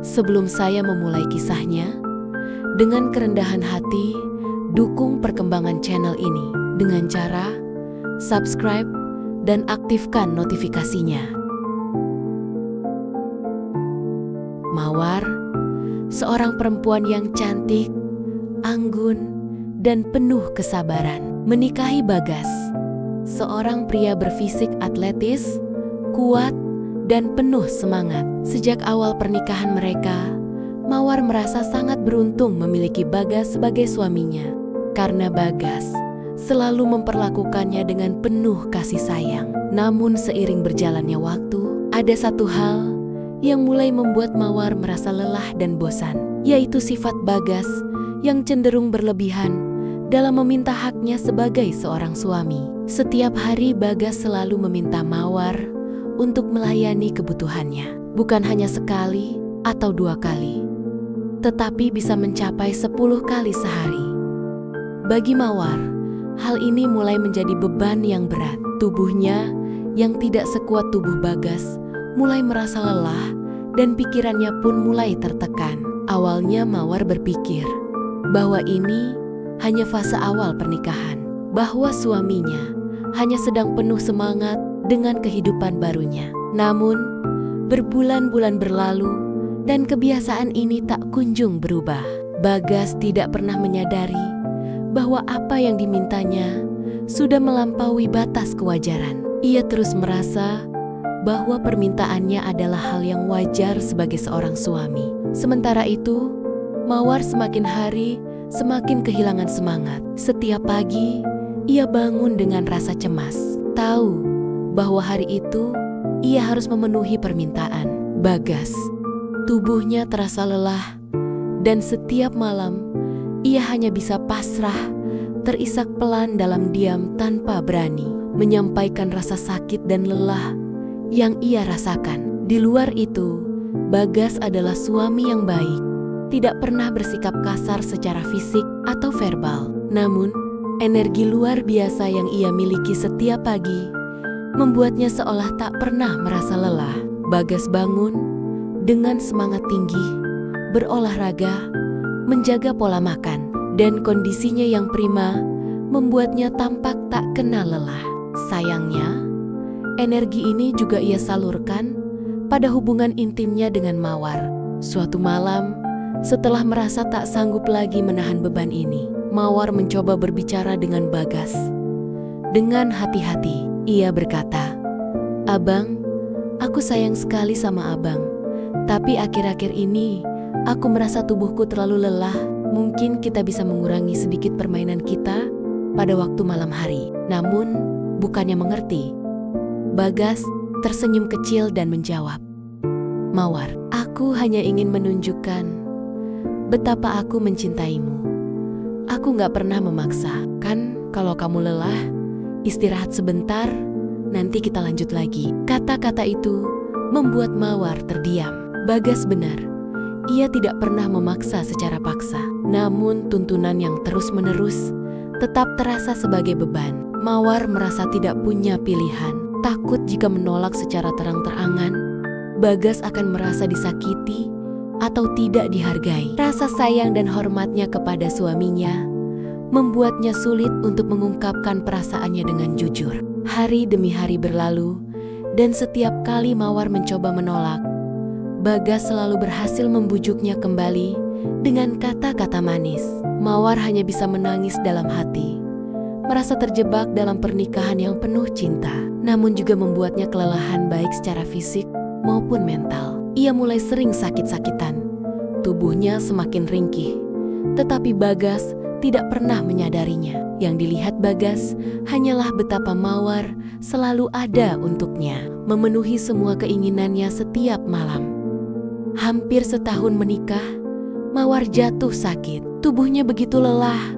Sebelum saya memulai kisahnya, dengan kerendahan hati, dukung perkembangan channel ini dengan cara subscribe dan aktifkan notifikasinya. Mawar, seorang perempuan yang cantik, anggun, dan penuh kesabaran, menikahi Bagas, seorang pria berfisik atletis, kuat, dan penuh semangat. Sejak awal pernikahan mereka, Mawar merasa sangat beruntung memiliki Bagas sebagai suaminya, karena Bagas selalu memperlakukannya dengan penuh kasih sayang. Namun seiring berjalannya waktu, ada satu hal yang mulai membuat Mawar merasa lelah dan bosan, yaitu sifat Bagas yang cenderung berlebihan dalam meminta haknya sebagai seorang suami. Setiap hari Bagas selalu meminta Mawar untuk melayani kebutuhannya, bukan hanya sekali atau 2 kali, tetapi bisa mencapai 10 kali sehari. Bagi Mawar, hal ini mulai menjadi beban yang berat. Tubuhnya yang tidak sekuat tubuh Bagas mulai merasa lelah dan pikirannya pun mulai tertekan. Awalnya Mawar berpikir bahwa ini hanya fase awal pernikahan, bahwa suaminya hanya sedang penuh semangat dengan kehidupan barunya. Namun, berbulan-bulan berlalu dan kebiasaan ini tak kunjung berubah. Bagas tidak pernah menyadari bahwa apa yang dimintanya sudah melampaui batas kewajaran. Ia terus merasa bahwa permintaannya adalah hal yang wajar sebagai seorang suami. Sementara itu, Mawar semakin hari semakin kehilangan semangat. Setiap pagi, ia bangun dengan rasa cemas, tahu bahwa hari itu ia harus memenuhi permintaan Bagas. Tubuhnya terasa lelah, dan setiap malam ia hanya bisa pasrah, terisak pelan dalam diam tanpa berani menyampaikan rasa sakit dan lelah yang ia rasakan. Di luar itu, Bagas adalah suami yang baik, tidak pernah bersikap kasar secara fisik atau verbal. Namun, energi luar biasa yang ia miliki setiap pagi membuatnya seolah tak pernah merasa lelah. Bagas bangun dengan semangat tinggi, berolahraga, menjaga pola makan, dan kondisinya yang prima membuatnya tampak tak kenal lelah. Sayangnya, energi ini juga ia salurkan pada hubungan intimnya dengan Mawar. Suatu malam, setelah merasa tak sanggup lagi menahan beban ini, Mawar mencoba berbicara dengan Bagas. Dengan hati-hati, ia berkata, "Abang, aku sayang sekali sama abang. Tapi akhir-akhir ini, aku merasa tubuhku terlalu lelah. Mungkin kita bisa mengurangi sedikit permainan kita pada waktu malam hari." Namun, bukannya mengerti, Bagas tersenyum kecil dan menjawab, "Mawar, aku hanya ingin menunjukkan betapa aku mencintaimu. Aku gak pernah memaksa. Kan kalau kamu lelah, istirahat sebentar, nanti kita lanjut lagi." Kata-kata itu membuat Mawar terdiam. Bagas benar, ia tidak pernah memaksa secara paksa. Namun tuntunan yang terus-menerus tetap terasa sebagai beban. Mawar merasa tidak punya pilihan. Takut jika menolak secara terang-terangan, Bagas akan merasa disakiti atau tidak dihargai. Rasa sayang dan hormatnya kepada suaminya membuatnya sulit untuk mengungkapkan perasaannya dengan jujur. Hari demi hari berlalu, dan setiap kali Mawar mencoba menolak, Bagas selalu berhasil membujuknya kembali dengan kata-kata manis. Mawar hanya bisa menangis dalam hati, merasa terjebak dalam pernikahan yang penuh cinta, namun juga membuatnya kelelahan baik secara fisik maupun mental. Ia mulai sering sakit-sakitan, tubuhnya semakin ringkih, tetapi Bagas tidak pernah menyadarinya. Yang dilihat Bagas hanyalah betapa Mawar selalu ada untuknya, memenuhi semua keinginannya setiap malam. Hampir setahun menikah, Mawar jatuh sakit. Tubuhnya begitu lelah,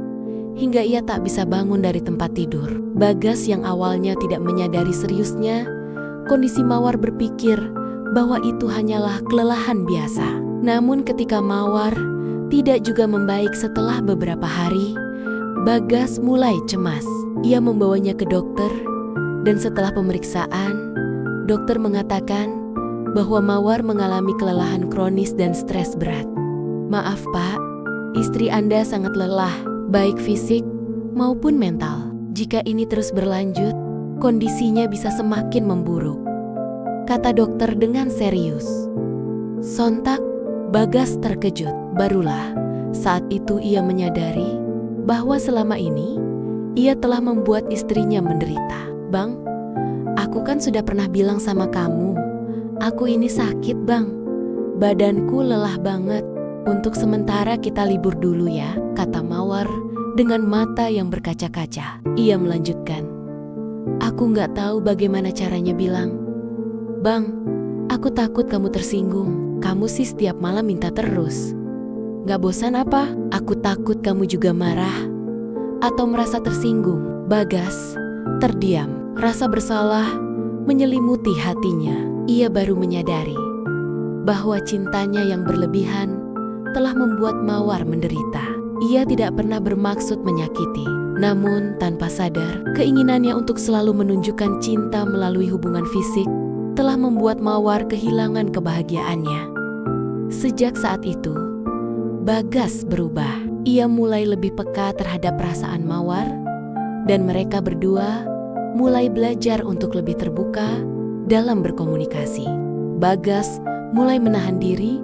hingga ia tak bisa bangun dari tempat tidur. Bagas yang awalnya tidak menyadari seriusnya kondisi Mawar, berpikir bahwa itu hanyalah kelelahan biasa. Namun ketika Mawar tidak juga membaik setelah beberapa hari, Bagas mulai cemas. Ia membawanya ke dokter, dan setelah pemeriksaan, dokter mengatakan bahwa Mawar mengalami kelelahan kronis dan stres berat. "Maaf Pak, istri Anda sangat lelah, baik fisik maupun mental. Jika ini terus berlanjut, kondisinya bisa semakin memburuk," kata dokter dengan serius. Sontak, Bagas terkejut. Barulah saat itu ia menyadari bahwa selama ini ia telah membuat istrinya menderita. "Bang, aku kan sudah pernah bilang sama kamu, aku ini sakit bang. Badanku lelah banget. Untuk sementara kita libur dulu ya," kata Mawar dengan mata yang berkaca-kaca. Ia melanjutkan, "Aku nggak tahu bagaimana caranya bilang. Bang, aku takut kamu tersinggung. Kamu sih setiap malam minta terus. Nggak bosan apa? Aku takut kamu juga marah atau merasa tersinggung." Bagas terdiam. Rasa bersalah menyelimuti hatinya. Ia baru menyadari bahwa cintanya yang berlebihan telah membuat Mawar menderita. Ia tidak pernah bermaksud menyakiti, namun tanpa sadar, keinginannya untuk selalu menunjukkan cinta melalui hubungan fisik telah membuat Mawar kehilangan kebahagiaannya. Sejak saat itu, Bagas berubah. Ia mulai lebih peka terhadap perasaan Mawar, dan mereka berdua mulai belajar untuk lebih terbuka dalam berkomunikasi. Bagas mulai menahan diri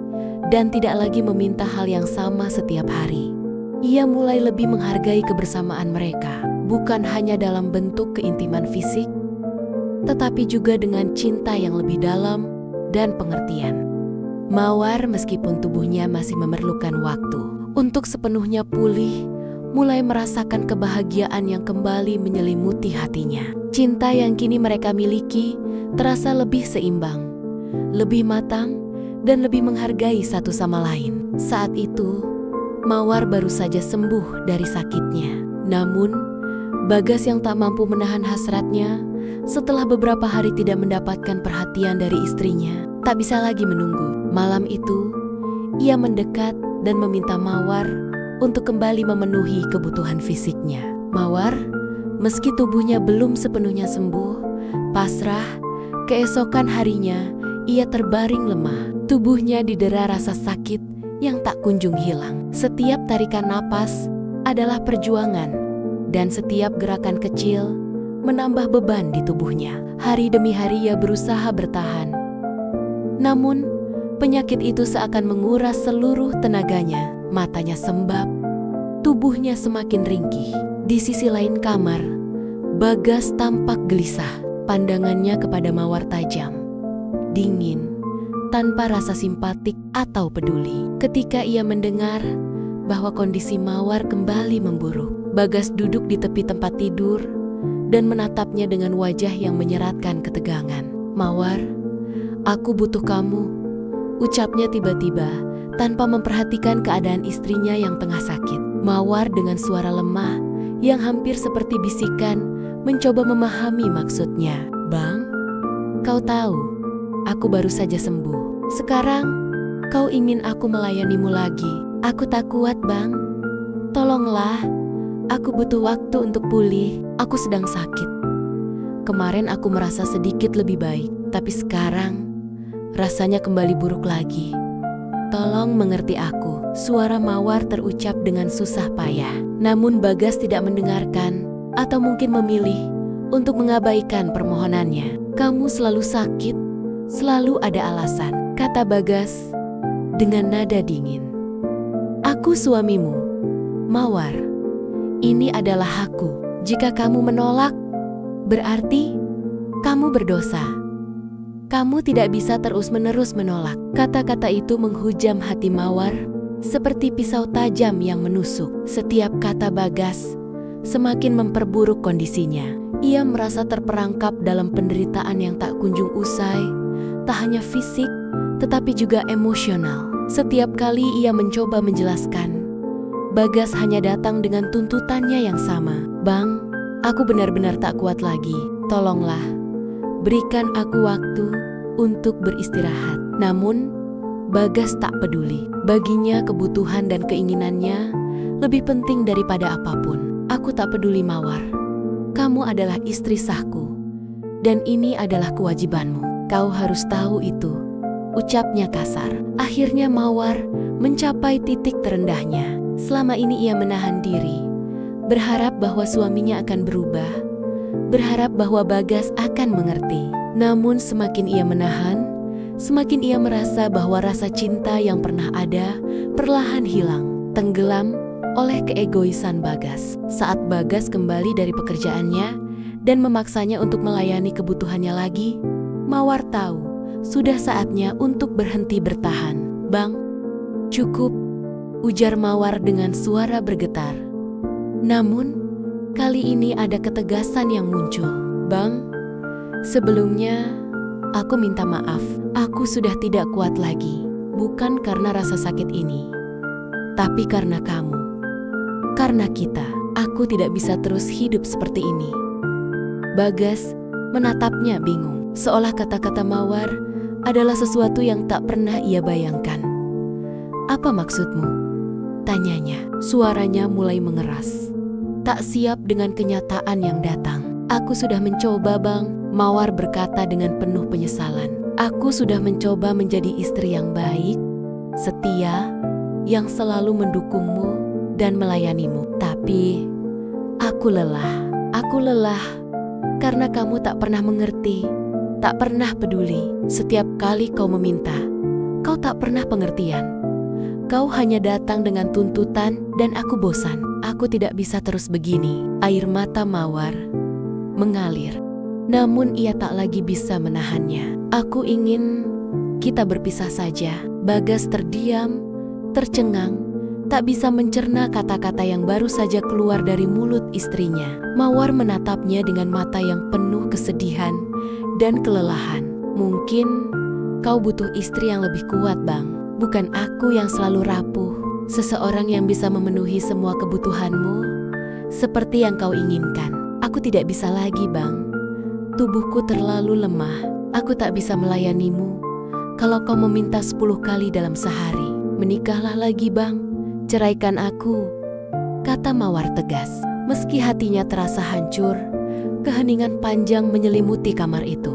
dan tidak lagi meminta hal yang sama setiap hari. Ia mulai lebih menghargai kebersamaan mereka, bukan hanya dalam bentuk keintiman fisik, tetapi juga dengan cinta yang lebih dalam dan pengertian. Mawar, meskipun tubuhnya masih memerlukan waktu untuk sepenuhnya pulih, mulai merasakan kebahagiaan yang kembali menyelimuti hatinya. Cinta yang kini mereka miliki terasa lebih seimbang, lebih matang, dan lebih menghargai satu sama lain. Saat itu, Mawar baru saja sembuh dari sakitnya. Namun, Bagas yang tak mampu menahan hasratnya setelah beberapa hari tidak mendapatkan perhatian dari istrinya, tak bisa lagi menunggu. Malam itu, ia mendekat dan meminta Mawar untuk kembali memenuhi kebutuhan fisiknya. Mawar, meski tubuhnya belum sepenuhnya sembuh, pasrah, keesokan harinya ia terbaring lemah. Tubuhnya didera rasa sakit yang tak kunjung hilang. Setiap tarikan napas adalah perjuangan, dan setiap gerakan kecil menambah beban di tubuhnya. Hari demi hari ia berusaha bertahan. Namun, penyakit itu seakan menguras seluruh tenaganya. Matanya sembab, tubuhnya semakin ringkih. Di sisi lain kamar, Bagas tampak gelisah. Pandangannya kepada Mawar tajam, dingin, tanpa rasa simpatik atau peduli. Ketika ia mendengar bahwa kondisi Mawar kembali memburuk, Bagas duduk di tepi tempat tidur dan menatapnya dengan wajah yang menyeratkan ketegangan. "Mawar, aku butuh kamu," ucapnya tiba-tiba tanpa memperhatikan keadaan istrinya yang tengah sakit. Mawar dengan suara lemah yang hampir seperti bisikan mencoba memahami maksudnya. "Bang, kau tahu, aku baru saja sembuh. Sekarang, kau ingin aku melayanimu lagi. Aku tak kuat, Bang. Tolonglah, aku butuh waktu untuk pulih. Aku sedang sakit. Kemarin aku merasa sedikit lebih baik, tapi sekarang rasanya kembali buruk lagi. Tolong mengerti aku." Suara Mawar terucap dengan susah payah. Namun Bagas tidak mendengarkan, atau mungkin memilih untuk mengabaikan permohonannya. "Kamu selalu sakit, selalu ada alasan," kata Bagas dengan nada dingin. "Aku suamimu, Mawar. Ini adalah hakku. Jika kamu menolak, berarti kamu berdosa. Kamu tidak bisa terus-menerus menolak." Kata-kata itu menghujam hati Mawar seperti pisau tajam yang menusuk. Setiap kata Bagas semakin memperburuk kondisinya. Ia merasa terperangkap dalam penderitaan yang tak kunjung usai, tak hanya fisik, tetapi juga emosional. Setiap kali ia mencoba menjelaskan, Bagas hanya datang dengan tuntutannya yang sama. "Bang, aku benar-benar tak kuat lagi. Tolonglah, berikan aku waktu untuk beristirahat." Namun, Bagas tak peduli. Baginya kebutuhan dan keinginannya lebih penting daripada apapun. "Aku tak peduli, Mawar. Kamu adalah istri sahku, dan ini adalah kewajibanmu. Kau harus tahu itu," ucapnya kasar. Akhirnya Mawar mencapai titik terendahnya. Selama ini ia menahan diri, berharap bahwa suaminya akan berubah, berharap bahwa Bagas akan mengerti. Namun semakin ia menahan, semakin ia merasa bahwa rasa cinta yang pernah ada perlahan hilang, tenggelam oleh keegoisan Bagas. Saat Bagas kembali dari pekerjaannya dan memaksanya untuk melayani kebutuhannya lagi, Mawar tahu sudah saatnya untuk berhenti bertahan. "Bang, cukup," ujar Mawar dengan suara bergetar. Namun, kali ini ada ketegasan yang muncul. "Bang, sebelumnya aku minta maaf. Aku sudah tidak kuat lagi. Bukan karena rasa sakit ini, tapi karena kamu. Karena kita. Aku tidak bisa terus hidup seperti ini." Bagas menatapnya bingung, seolah kata-kata Mawar adalah sesuatu yang tak pernah ia bayangkan. "Apa maksudmu?" tanyanya. Suaranya mulai mengeras, tak siap dengan kenyataan yang datang. "Aku sudah mencoba, Bang," Mawar berkata dengan penuh penyesalan. "Aku sudah mencoba menjadi istri yang baik, setia, yang selalu mendukungmu dan melayanimu. Tapi aku lelah. Aku lelah karena kamu tak pernah mengerti, tak pernah peduli. Setiap kali kau meminta, kau tak pernah pengertian. Kau hanya datang dengan tuntutan dan aku bosan. Aku tidak bisa terus begini." Air mata Mawar mengalir, namun ia tak lagi bisa menahannya. "Aku ingin kita berpisah saja." Bagas terdiam, tercengang, tak bisa mencerna kata-kata yang baru saja keluar dari mulut istrinya. Mawar menatapnya dengan mata yang penuh kesedihan dan kelelahan. "Mungkin kau butuh istri yang lebih kuat, Bang. Bukan aku yang selalu rapuh. Seseorang yang bisa memenuhi semua kebutuhanmu seperti yang kau inginkan. Aku tidak bisa lagi, Bang. Tubuhku terlalu lemah. Aku tak bisa melayanimu kalau kau meminta 10 kali dalam sehari. Menikahlah lagi, Bang. Ceraikan aku," kata Mawar tegas. Meski hatinya terasa hancur, keheningan panjang menyelimuti kamar itu.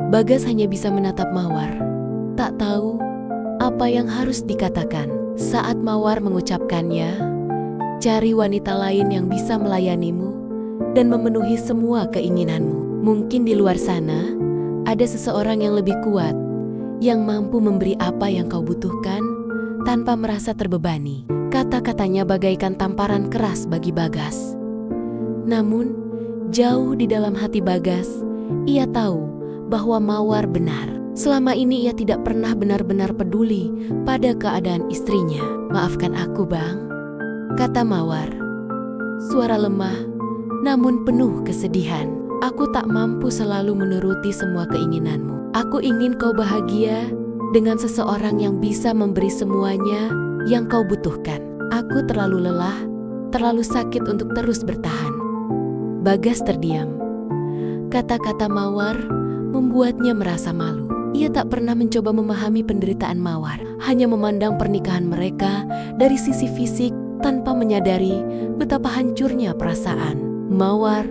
Bagas hanya bisa menatap Mawar, tak tahu apa yang harus dikatakan. Saat Mawar mengucapkannya, "Cari wanita lain yang bisa melayanimu dan memenuhi semua keinginanmu. Mungkin di luar sana ada seseorang yang lebih kuat, yang mampu memberi apa yang kau butuhkan tanpa merasa terbebani." Kata-katanya bagaikan tamparan keras bagi Bagas. Namun, jauh di dalam hati Bagas, ia tahu bahwa Mawar benar. Selama ini ia tidak pernah benar-benar peduli pada keadaan istrinya. "Maafkan aku, Bang," kata Mawar. Suara lemah, namun penuh kesedihan. "Aku tak mampu selalu menuruti semua keinginanmu. Aku ingin kau bahagia dengan seseorang yang bisa memberi semuanya yang kau butuhkan. Aku terlalu lelah, terlalu sakit untuk terus bertahan." Bagas terdiam. Kata-kata Mawar membuatnya merasa malu. Ia tak pernah mencoba memahami penderitaan Mawar, hanya memandang pernikahan mereka dari sisi fisik tanpa menyadari betapa hancurnya perasaan. Mawar,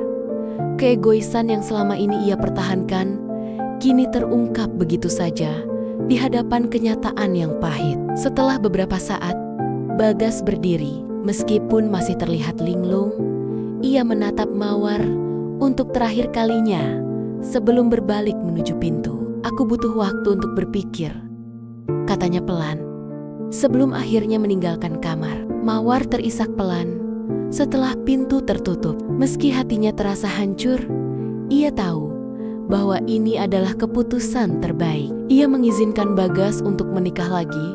keegoisan yang selama ini ia pertahankan, kini terungkap begitu saja di hadapan kenyataan yang pahit. Setelah beberapa saat, Bagas berdiri. Meskipun masih terlihat linglung, ia menatap Mawar untuk terakhir kalinya sebelum berbalik menuju pintu. "Aku butuh waktu untuk berpikir," katanya pelan, sebelum akhirnya meninggalkan kamar. Mawar terisak pelan setelah pintu tertutup. Meski hatinya terasa hancur, ia tahu bahwa ini adalah keputusan terbaik. Ia mengizinkan Bagas untuk menikah lagi,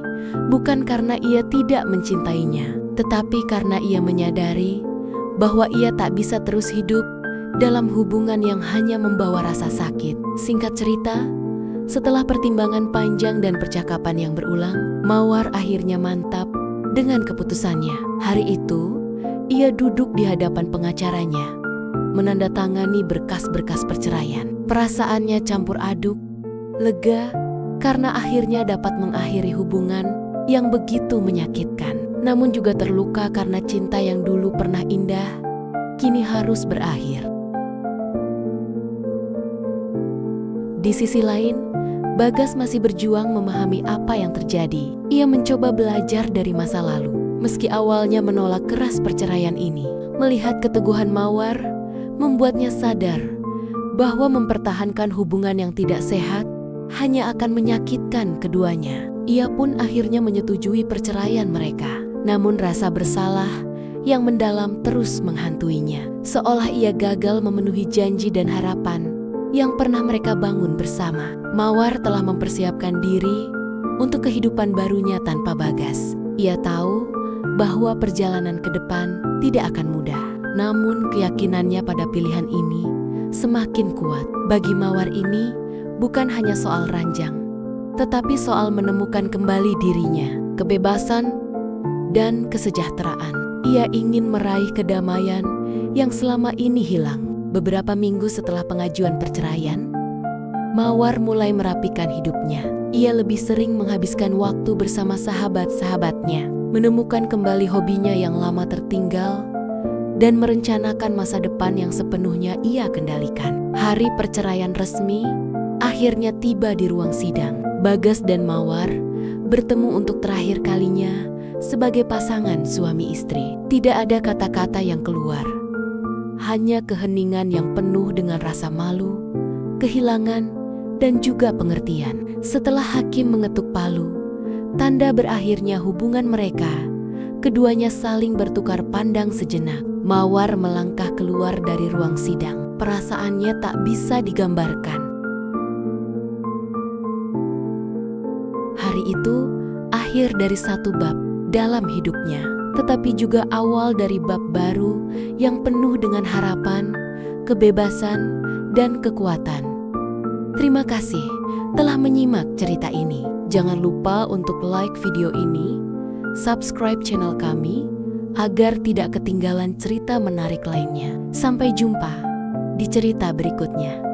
bukan karena ia tidak mencintainya, tetapi karena ia menyadari bahwa ia tak bisa terus hidup dalam hubungan yang hanya membawa rasa sakit. Singkat cerita, setelah pertimbangan panjang dan percakapan yang berulang, Mawar akhirnya mantap dengan keputusannya. Hari itu, ia duduk di hadapan pengacaranya, menandatangani berkas-berkas perceraian. Perasaannya campur aduk, lega karena akhirnya dapat mengakhiri hubungan yang begitu menyakitkan, namun juga terluka karena cinta yang dulu pernah indah, kini harus berakhir. Di sisi lain, Bagas masih berjuang memahami apa yang terjadi. Ia mencoba belajar dari masa lalu. Meski awalnya menolak keras perceraian ini, melihat keteguhan Mawar membuatnya sadar bahwa mempertahankan hubungan yang tidak sehat hanya akan menyakitkan keduanya. Ia pun akhirnya menyetujui perceraian mereka. Namun rasa bersalah yang mendalam terus menghantuinya, seolah ia gagal memenuhi janji dan harapan yang pernah mereka bangun bersama. Mawar telah mempersiapkan diri untuk kehidupan barunya tanpa Bagas. Ia tahu bahwa perjalanan ke depan tidak akan mudah. Namun keyakinannya pada pilihan ini semakin kuat. Bagi Mawar ini bukan hanya soal ranjang, tetapi soal menemukan kembali dirinya, kebebasan dan kesejahteraan. Ia ingin meraih kedamaian yang selama ini hilang. Beberapa minggu setelah pengajuan perceraian, Mawar mulai merapikan hidupnya. Ia lebih sering menghabiskan waktu bersama sahabat-sahabatnya, menemukan kembali hobinya yang lama tertinggal, dan merencanakan masa depan yang sepenuhnya ia kendalikan. Hari perceraian resmi akhirnya tiba di ruang sidang. Bagas dan Mawar bertemu untuk terakhir kalinya sebagai pasangan suami istri. Tidak ada kata-kata yang keluar, hanya keheningan yang penuh dengan rasa malu, kehilangan, dan juga pengertian. Setelah hakim mengetuk palu, tanda berakhirnya hubungan mereka, keduanya saling bertukar pandang sejenak. Mawar melangkah keluar dari ruang sidang. Perasaannya tak bisa digambarkan. Hari itu akhir dari satu bab dalam hidupnya, tetapi juga awal dari bab baru yang penuh dengan harapan, kebebasan, dan kekuatan. Terima kasih telah menyimak cerita ini. Jangan lupa untuk like video ini, subscribe channel kami, agar tidak ketinggalan cerita menarik lainnya. Sampai jumpa di cerita berikutnya.